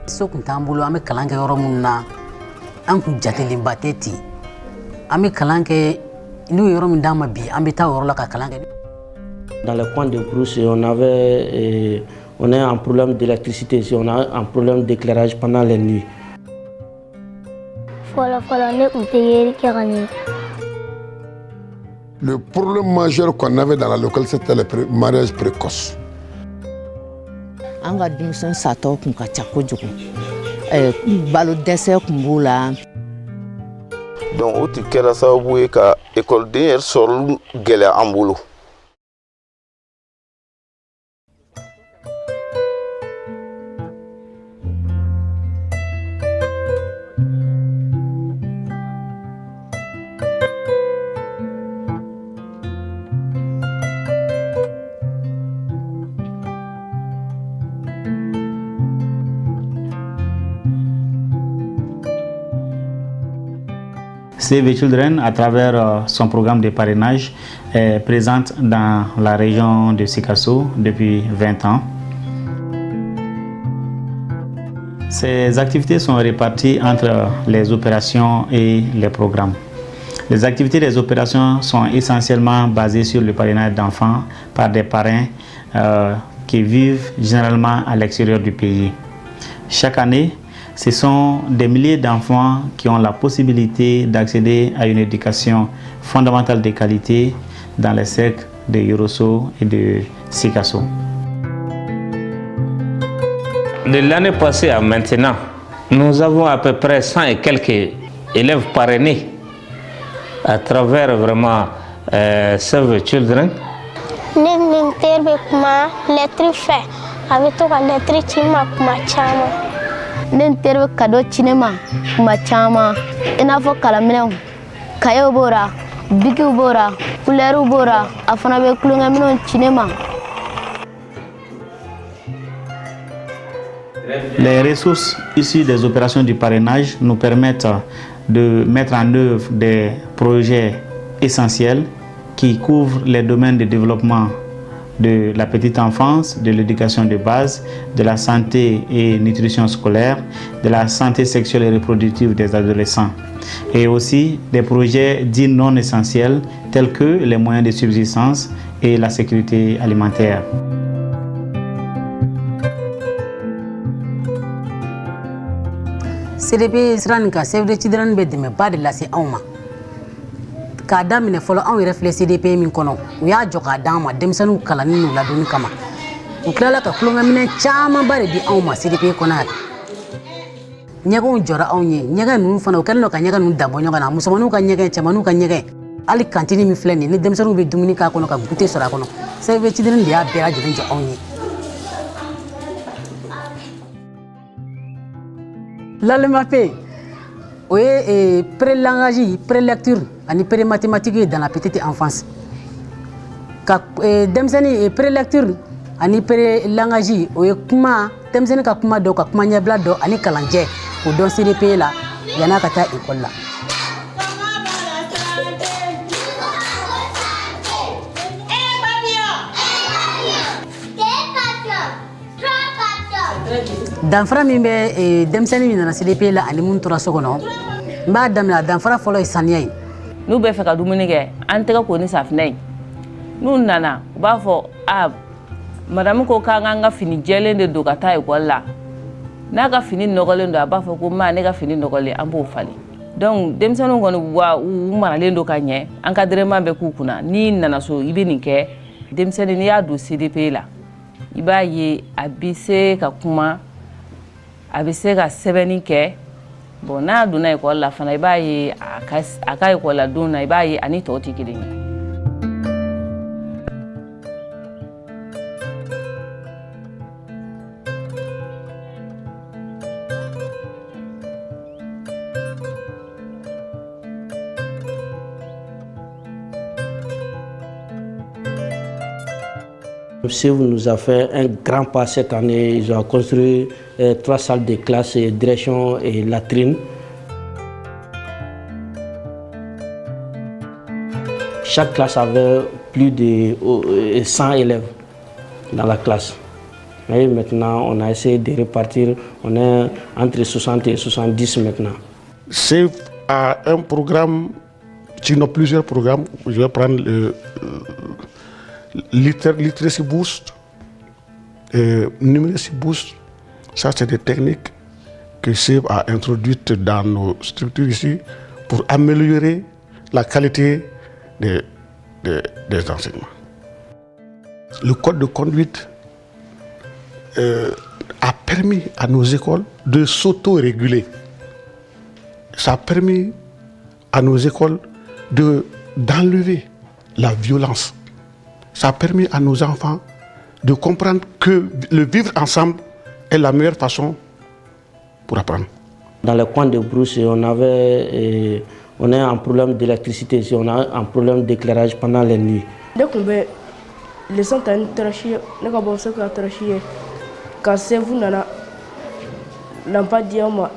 So kun t'an bolo an bɛ kalan kɛ yɔrɔ minnu na an kun jatelenba tɛ ten an bɛ kalan kɛ n'u ye yɔrɔ min d'an ma bi an bɛ taa o yɔrɔ la ka kalan kɛ. Dans les coins de brousse, on a un problème d'électricité, on a un problème d'éclairage pendant les nuits. Le problème majeur qu'on avait dans la localité, c'était le mariage précoce. An ka denmisɛn satɔ kun ka ca kojugu balo dɛsɛ kun b'u la. Donc o tɛ kɛra sababu ye ka ekɔliden yɛrɛ sɔrɔli gɛlɛya an bolo. Save the Children, à travers son programme de parrainage, est présente dans la région de Sikasso depuis 20 ans. Ces activités sont réparties entre les opérations et les programmes. Les activités des opérations sont essentiellement basées sur le parrainage d'enfants par des parrains qui vivent généralement à l'extérieur du pays. Chaque année, ce sont des milliers d'enfants qui ont la possibilité d'accéder à une éducation fondamentale de qualité dans les cercles de Yorosso et de Sikasso. De l'année passée à maintenant, nous avons à peu près 100 et quelques élèves parrainés à travers vraiment Save the Children. Nen terbe kado cinema kuma chama ina fo kalaminɛw kayo bora bikiw bora couleur bora afana be kulunga minɛw cinema. Les ressources issues des opérations du parrainage nous permettent de mettre en œuvre des projets essentiels qui couvrent les domaines de développement de la petite enfance, de l'éducation de base, de la santé et nutrition scolaire, de la santé sexuelle et reproductive des adolescents, et aussi des projets dits non essentiels tels que les moyens de subsistance et la sécurité alimentaire. CDP siran ka Save the Children bɛ dɛmɛba de lase anw ma k'a daminɛ fɔlɔ anw yɛrɛ filɛ CDP min kɔnɔ u y'a jɔ k'a d'an ma denmisɛnninw kalanni n'u ladonni kama u tilala ka tulonkɛminɛ camanba de di anw ma CDP kɔnɔ yan ɲɛgɛnw jɔra anw ye ɲɛgɛn ninnu fana u kɛlen don ka ɲɛgɛn ninnu dabɔ ɲɔgɔn na musomanninw ka ɲɛgɛn cɛmanninw ka ɲɛgɛn hali kantini min filɛ nin ni denmisɛnninw bɛ dumuni k'a kɔnɔ ka goûter sɔrɔ a kɔnɔ Save the Children de y'a bɛɛ lajɛlen jɔ anw ye. L'ALEMAPE o ye pré-langage, pré-lecture ani pré-mathématique dans la petite enfance. Ka denmisɛnnin pré-lecture ani pré-langage o ye kuma denmisɛnnin ka kuma dɔ ka kuma ɲɛbila dɔ ani kalanjɛ o dɔn CDP la yan'a ka taa école la. Danfara min bɛ denmisɛnnin min nana CDP la ani mun tora so kɔnɔ n b'a daminɛ a danfara fɔlɔ ye saniya ye. N'u bɛ fɛ ka dumuni kɛ an tɛgɛ ko ni safinɛ ye n'u nana u b'a fɔ madame ko k'an ka fini jɛlen de don ka taa école la n'a ka fini nɔgɔlen don a b'a fɔ ko ne ka fini nɔgɔlen an b'o falen donc denmisɛnninw kɔni u maralen don ka ɲɛ encadrement bɛ k'u kunna n'i nana so i bɛ nin kɛ denmisɛnnin n'i y'a don CDP la i b'a ye a bɛ se ka kuma a bɛ se ka sɛbɛnni kɛ bon n'a donna école la fana i b'a ye a ka école la don na i b'a ye ani tɔw tɛ kelen ye. Save nous a fait un grand pas cette année. Ils ont construit 3 salles de classe, direction et latrine. Chaque classe avait plus de 100 élèves dans la classe. Mais maintenant, on a essayé de répartir, on est entre 60 et 70 maintenant. C'est un programme, sinon plusieurs programmes. Je vais prendre le Literacy Boost, Numeracy Boost. Ça, c'est des techniques que CEV a introduites dans nos structures ici pour améliorer la qualité des enseignements. Le code de conduite a permis à nos écoles de s'auto-réguler. Ça a permis à nos écoles d'enlever la violence. Ça a permis à nos enfants de comprendre que le vivre ensemble est la meilleure façon pour apprendre. Dans le coin de Brousse, on est en problème d'électricité, on a un problème d'éclairage pendant les nuits. Dès qu'on veut les sont en train ne ka bon ka tracher ka sevu nana lampa diama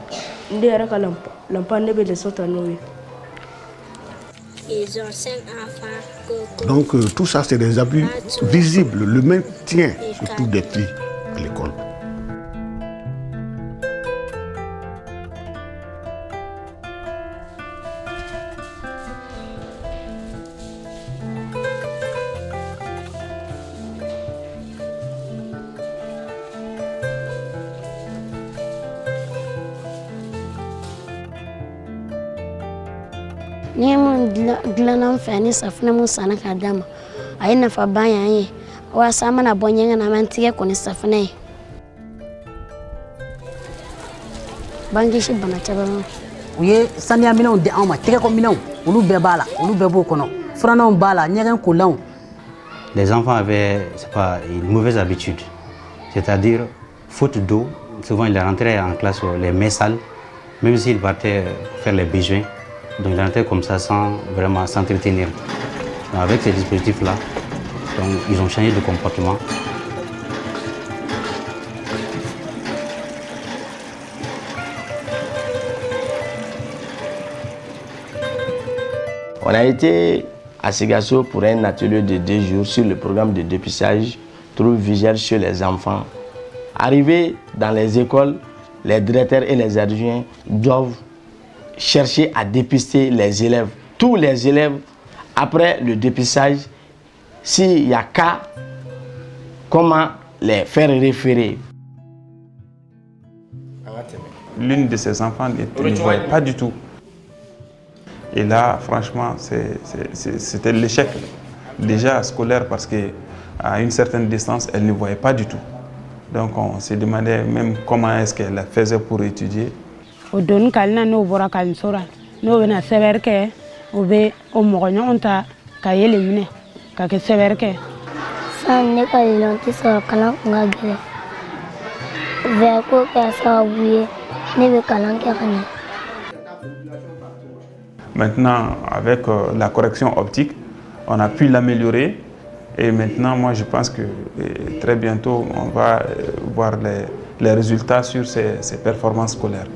ndere ka lampa ne be les sont en nous. Ils ont 5 enfants. Donc tout ça c'est des abus visibles, le maintien surtout des filles à l'école. Ni mun dilanan fɛ ni safunɛ mun sanna k'a d'a ma a ye nafaba y'an ye walasa an mana bɔ ɲɛgɛn na an b'an tigɛ ko ni safunɛ ye b'an kisi bana caman ma. U ye saniya minɛnw di anw ma tɛgɛko minɛnw olu bɛɛ b'a la olu bɛɛ b'o kɔnɔ furannaw b'a la ɲɛgɛn kolanw. Les enfants avaient une mauvaise habitude, c'est-à-dire faute d'eau, souvent ils rentraient en classe les mains sales, même s'ils partaient faire les besoins. Donc ils rentraient comme ça sans vraiment s'entretenir. Avec ces dispositifs-là, ils ont changé de comportement. On a été à Ségasso pour un atelier de 2 jours sur le programme de dépistage trouble visuel chez les enfants. Arrivés dans les écoles, les directeurs et les adjoints doivent chercher à dépister les élèves. Tous les élèves, après le dépistage, s'il y a cas, comment les faire référer. L'une de ces enfants ne voyait pas du tout. Et là, franchement, c'était l'échec déjà scolaire parce qu'à une certaine distance, elle ne voyait pas du tout. Donc on s'est demandé même comment est-ce qu'elle faisait pour étudier. O don kalina no bora kalin sora no bena seberke o be o mogonyo ta ka yele mine ka ke seberke san ne kalilon ti so kala ngagere ve ko ka sa buye ne be kalan ke kani. Maintenant avec la correction optique on a pu l'améliorer et maintenant moi je pense que très bientôt on va voir les résultats sur ses performances scolaires.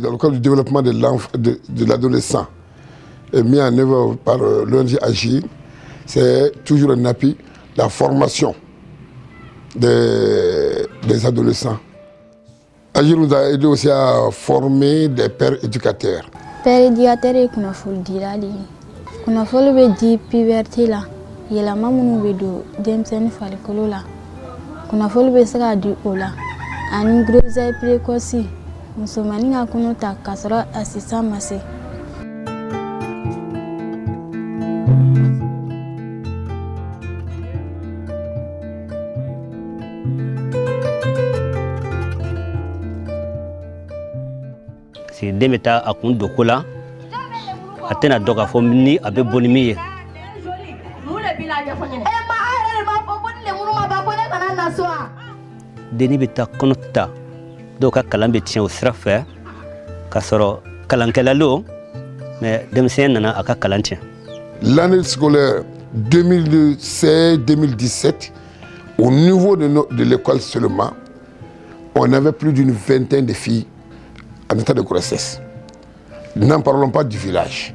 Dans le cadre du développement de l'adolescent, mis en œuvre par l'ONG Agir, c'est toujours un appui, la formation des adolescents. Agir nous a aidé aussi à former des pères éducateurs. Père éducateur est kunnafoni dilali. Kunnafoni bɛ di puberté la, yɛlɛma minnu bɛ don denmisɛnnin farikolo la. Kunnafoni bɛ se ka di o la, ani grossesse précoce. Musomani ka kɔnɔ ta k'a sɔrɔ a sisan ma se. Si den bɛ taa a kun don ko la a tɛna dɔn k'a fɔ ni a bɛ bɔ ni min ye. Denni bɛ taa kɔnɔ ta dɔw ka kalan bɛ tiɲɛ o sira fɛ k'a sɔrɔ kalankɛla mais denmisɛn nana a ka kalan tiɲɛ. L'année scolaire 2016-2017, au niveau de l'école seulement, on avait plus d'une vingtaine de filles en état de grossesse. N'en parlons pas du village.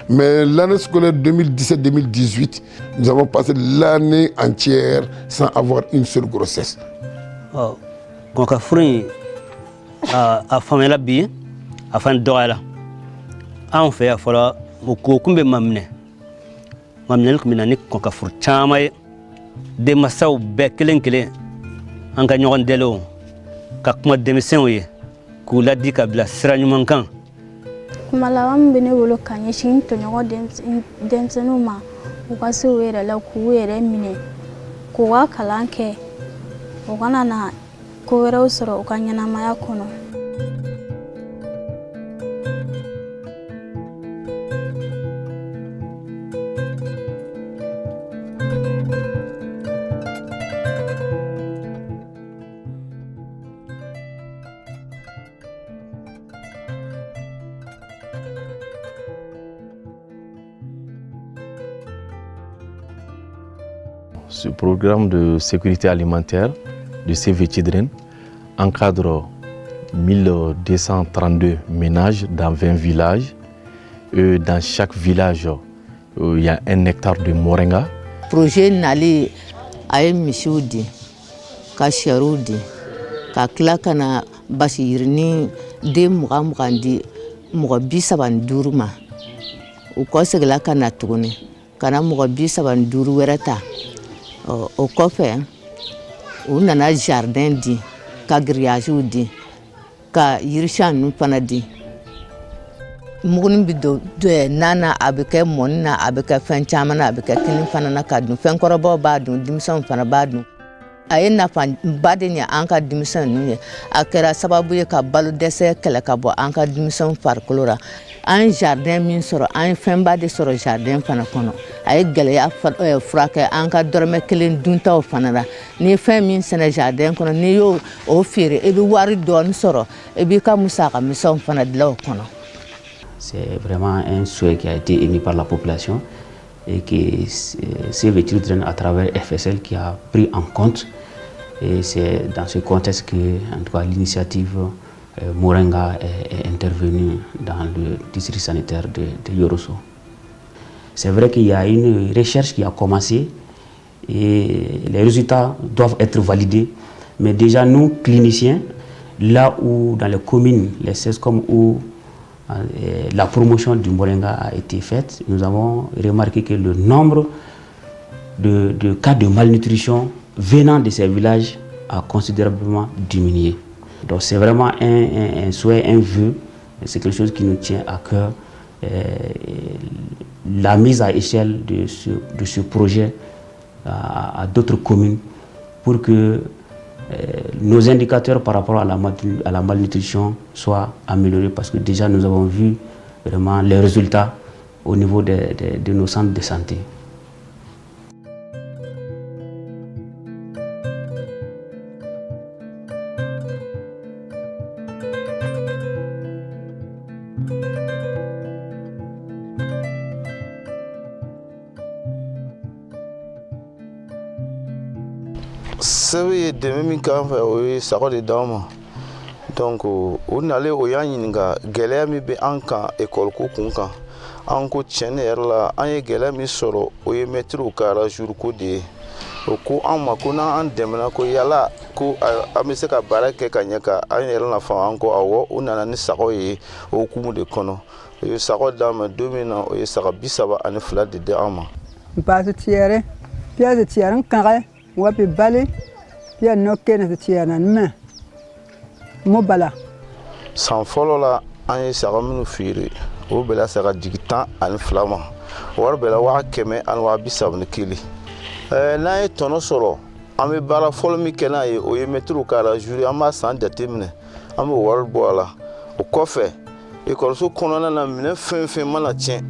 Mais l'année scolaire 2017-2018, nous avons passé l'année entière sans avoir une seule grossesse. Quand on a fait la vie, a fait la on fait il faut que mamne ni ko fur chama de masaw be kelen an ka ñogon delo ka kuma demisɛnw ye k'u ladi ka bila sira ɲuman kan. Kuma laban bɛ ne bolo ka ɲɛsin tɔɲɔgɔn denmisɛnninw ma u ka se u yɛrɛ la k'u yɛrɛ minɛ k'u ka kalan kɛ u kana na ko wɛrɛw sɔrɔ u ka ɲɛnamaya kɔnɔ. Ce programme de sécurité alimentaire de Save the Children encadre 1232 ménages dans 20 villages. Et dans chaque village, il y a 1 hectare de moringa. Le projet Nali a misiw di, ka sɛriw di, ka tila ka na basiyirini den 20 di mɔgɔ 35 ma. U kɔ segila ka na tuguni ka na mɔgɔ 35 wɛrɛ ta. O kɔfɛ u nana jardin di ka grillage di ka yirisiɲɛ ninnu fana di. Muguni bi do nana a bɛ kɛ mɔni na a bɛ kɛ fɛn caman na a bɛ kɛ kini fana na ka dun fɛnkɔrɔbaw b'a dun denmisɛnw fana b'a dun. A ye nafaba de ɲɛ an ka denmisɛn ninnu ye a kɛra sababu ye ka balo dɛsɛ kɛlɛ ka bɔ an ka denmisɛnw farikolo la. An jardin min sɔrɔ an ye fɛnba de sɔrɔ jardin fana kɔnɔ a ye gɛlɛya furakɛ an ka dɔrɔmɛ 1 duntaw fana la ni fɛn min sɛnɛ jardin kɔnɔ n'i y'o feere i bɛ wari dɔɔni sɔrɔ i b'i ka musaka misɛnw fana dilan o kɔnɔ. C'est vraiment un souhait qui a été émis par la population et que Save the Children à travers FSL qui a pris en compte, et c'est dans ce contexte que en tout cas l'initiative Moringa est intervenu dans le district sanitaire de Yorosso. C'est vrai qu'il y a une recherche qui a commencé et les résultats doivent être validés. Mais déjà nous, cliniciens, là où dans les communes, les 16 comme où la promotion du Moringa a été faite, nous avons remarqué que le nombre de cas de malnutrition venant de ces villages a considérablement diminué. Donc c'est vraiment un souhait, un vœu, c'est quelque chose qui nous tient à cœur, la mise à échelle de ce projet à d'autres communes pour que nos indicateurs par rapport à la malnutrition soient améliorés, parce que déjà nous avons vu vraiment les résultats au niveau de nos centres de santé. Sɛbɛ ye dɛmɛ min k'an fɛ o ye sago de d'anw ma. Donc o nalen o y'an ɲininka gɛlɛya min bɛ an kan école ko kun kan. An ko tiɲɛ yɛrɛ la an ye gɛlɛya min sɔrɔ o ye maîtres ka jour ko de ye. O ko an ma ko n'an dɛmɛna ko yala ko an bɛ se ka baara kɛ ka ɲɛ ka an yɛrɛ nafa. An ko awɔ o nana ni sago ye o hukumu de kɔnɔ. O ye sago d'an ma don min na o ye saga 32 de di an ma. Baasi tiɛrɛ pièce tiɛrɛ kãgɛ wa bɛ bali pièce nɔkɛ na tiɛrɛ na mɛ mo bala. San fɔlɔ la an ye saga minnu feere o bɛla saga jigi 12 ma. Wari bɛla 131. N'an ye tɔnɔ sɔrɔ an bɛ baara fɔlɔ min kɛ n'a ye o ye mɛtiriw k'a la jour an b'a san jateminɛ an bɛ wari bɔ a la. O kɔfɛ école kɔnɔna na minɛn fɛn o fɛn mana tiɲɛ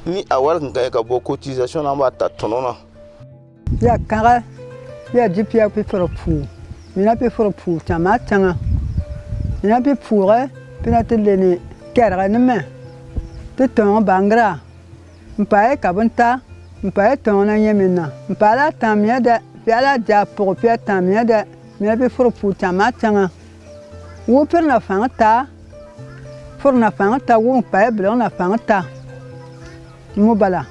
ni a wari kun ka ye ka bɔ cotisation na an b'a ta tɔnɔ na. Ya kãgɛ ya di piɛg pi fɔrɔ puu mina pi fɔrɔ puu tama tãŋa mina pi puugɛ pina tɩ lene kerganme te ton bangra mpae kabunta mpae ton na yemina mpala tamia de piala ja pour pia tamia de me be for puta matanga wo per na fanta for na fanta wo mpae blo na fanta mo bala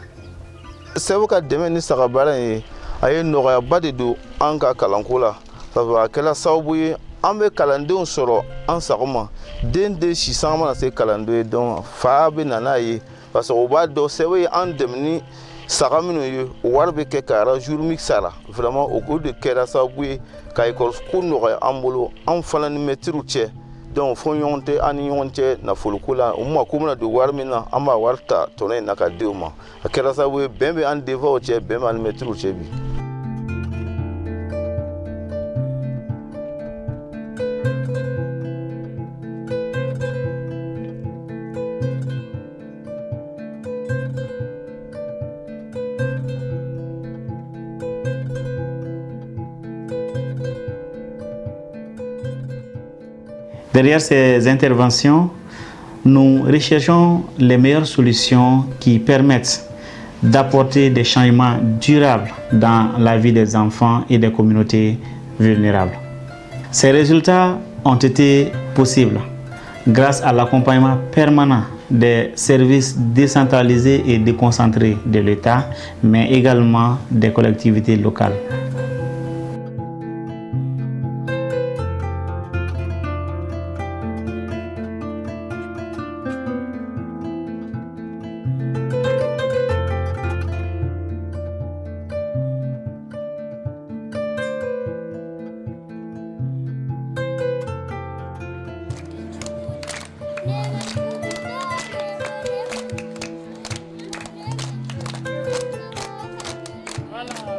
sebo ka deme ni sagabara yi aye nɔgɔya ba de don an ka kalanko la sabu a kɛla sababu ye an bɛ kalandenw sɔrɔ an sago ma den de si sanga mana se kalanden ye donc fa bɛ na n'a ye parce que o b'a dɔn sɛbɛ ye an dɛmɛ ni saga minnu ye o wari bɛ kɛ ka jour mix sara vraiment o de kɛra sababu ye ka école ko nɔgɔya an bolo an fana ni maîtres cɛ donc fo ɲɔgɔn tɛ an ni ɲɔgɔn cɛ nafoliko la o ma ko bɛna don wari min na an b'a wari ta tɔnɔ in na ka di o ma a kɛra sababu ye bɛn bɛ an denfaw cɛ bɛn bɛ an ni maîtres cɛ bi. Derrière ces interventions, nous recherchons les meilleures solutions qui permettent d'apporter des changements durables dans la vie des enfants et des communautés vulnérables. Ces résultats ont été possibles grâce à l'accompagnement permanent des services décentralisés et déconcentrés de l'État, mais également des collectivités locales. Voilà.